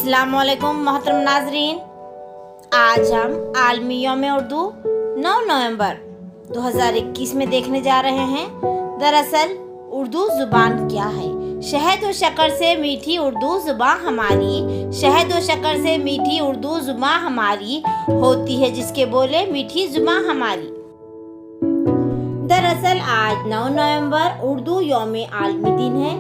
अस्सलाम वालेकुम मोहतरम नाजरीन, आज हम आलमी यौम उर्दू 9 नवंबर 2021 में देखने जा रहे हैं। दरअसल उर्दू ज़ुबान क्या है? शहद व शक्कर से मीठी उर्दू ज़ुबान हमारी, शहद व शक्कर से मीठी उर्दू ज़ुबान हमारी होती है, जिसके बोले मीठी ज़ुबान हमारी। दरअसल आज 9 नवंबर उर्दू यौम आलमी दिन है।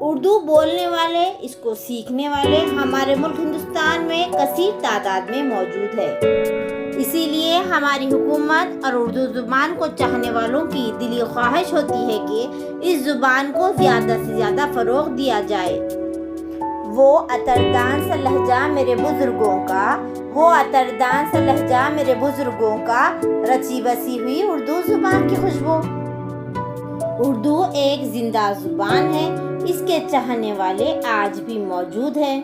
उर्दू बोलने वाले, इसको सीखने वाले हमारे मुल्क हिंदुस्तान में कसीर तादाद में मौजूद है। इसीलिए हमारी हुकूमत और उर्दू ज़ुबान को चाहने वालों की दिली ख्वाहिश होती है कि इस ज़ुबान को ज़्यादा से ज़्यादा फ़रोग़ दिया जाए। वो अतरदान सा लहजा मेरे बुज़ुर्गों का, वो अतरदान सा लहजा मेरे बुज़ुर्गों का, रची बसी हुई उर्दू ज़ुबान की खुशबू। उर्दू एक जिंदा ज़ुबान है, इसके चाहने वाले आज भी मौजूद हैं।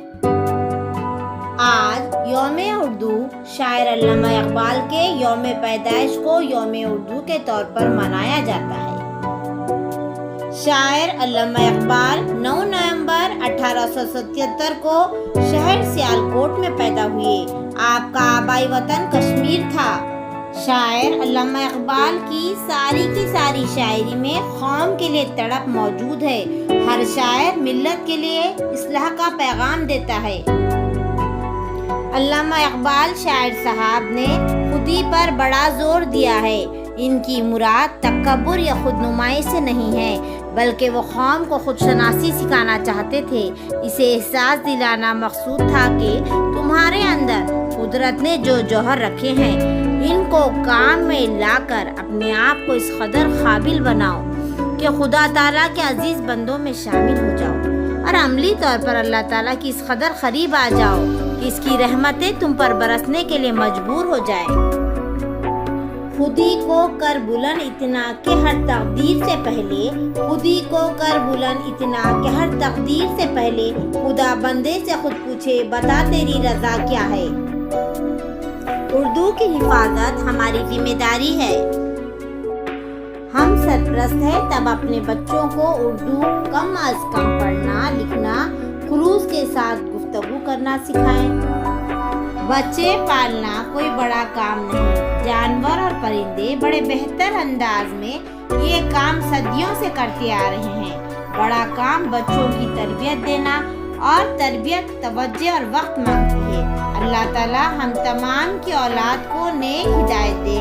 आज यौम उर्दू शायर अल्लामा इकबाल के यौम पैदाइश को यौम उर्दू के तौर पर मनाया जाता है। शायर अल्लामा इकबाल 9 नवंबर 1877 को शहर सियालकोट में पैदा हुए। आपका आबाई वतन कश्मीर था। शायर अल्लामा इकबाल की सारी शायरी में कौम के लिए तड़प मौजूद है। हर शायर मिल्लत के लिए इस्लाह का पैगाम देता है। अल्लामा इकबाल शायर साहब ने खुदी पर बड़ा जोर दिया है। इनकी मुराद तकब्बुर या खुदनुमाई से नहीं है, बल्कि वो कौम को खुदशनासी सिखाना चाहते थे। इसे एहसास दिलाना मकसूद था कि तुम्हारे अंदर कुदरत ने जो जौहर रखे हैं, इनको काम में लाकर अपने आप को इस कदर काबिल बनाओ कि खुदा ताला के अजीज बंदों में शामिल हो जाओ और अमली तौर पर अल्लाह ताला की इस कदर करीब आ जाओ कि इसकी रहमतें तुम पर बरसने के लिए मजबूर हो जाए। खुदी को कर बुलंद इतना कि हर तकदीर से पहले, खुदी को कर बुलंद इतना कि हर तकदीर से पहले खुदा बंदे से खुद पूछे, बता तेरी रजा क्या है। उर्दू की हिफाजत हमारी जिम्मेदारी है। हम सरपरस्त हैं तब अपने बच्चों को उर्दू कम अज कम पढ़ना, लिखना, खुलूस के साथ गुफ्तगू करना सिखाएं। बच्चे पालना कोई बड़ा काम नहीं। जानवर और परिंदे बड़े बेहतर अंदाज में ये काम सदियों से करते आ रहे हैं। बड़ा काम बच्चों की तरबियत देना, और तरबियत तवज्जो और वक्त मांगती है। अल्लाह ताला हम तमाम की औलाद को नेक हिदायत दे।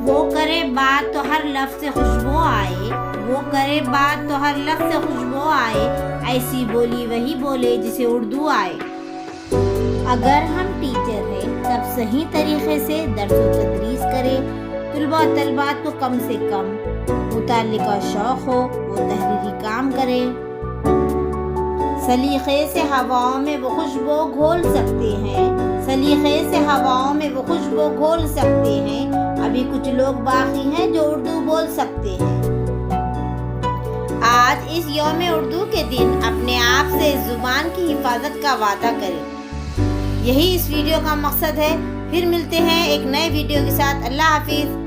वो करे बात तो हर लफ्ज़ से खुशबू आए, वो करे बात तो हर लफ्ज़ से खुशबू आए, ऐसी बोली वही बोले जिसे उर्दू आए। अगर हम टीचर हैं तब सही तरीके से दर्स व तदरीस करें। तुलबा तलबात को कम से कम मुताल्लिक़ का शौक़ हो, वो तहरीरी काम करें। सलीक़े से हवाओं में वो खुशबू घोल सकते हैं, सलीक़े से हवाओं में वो खुशबू घोल सकते हैं। अभी कुछ लोग बाकी हैं जो उर्दू बोल सकते हैं। आज इस यौम उर्दू के दिन अपने आप से इस ज़ुबान की हिफाजत का वादा करें। यही इस वीडियो का मकसद है। फिर मिलते हैं एक नए वीडियो के साथ। अल्लाह हाफिज़।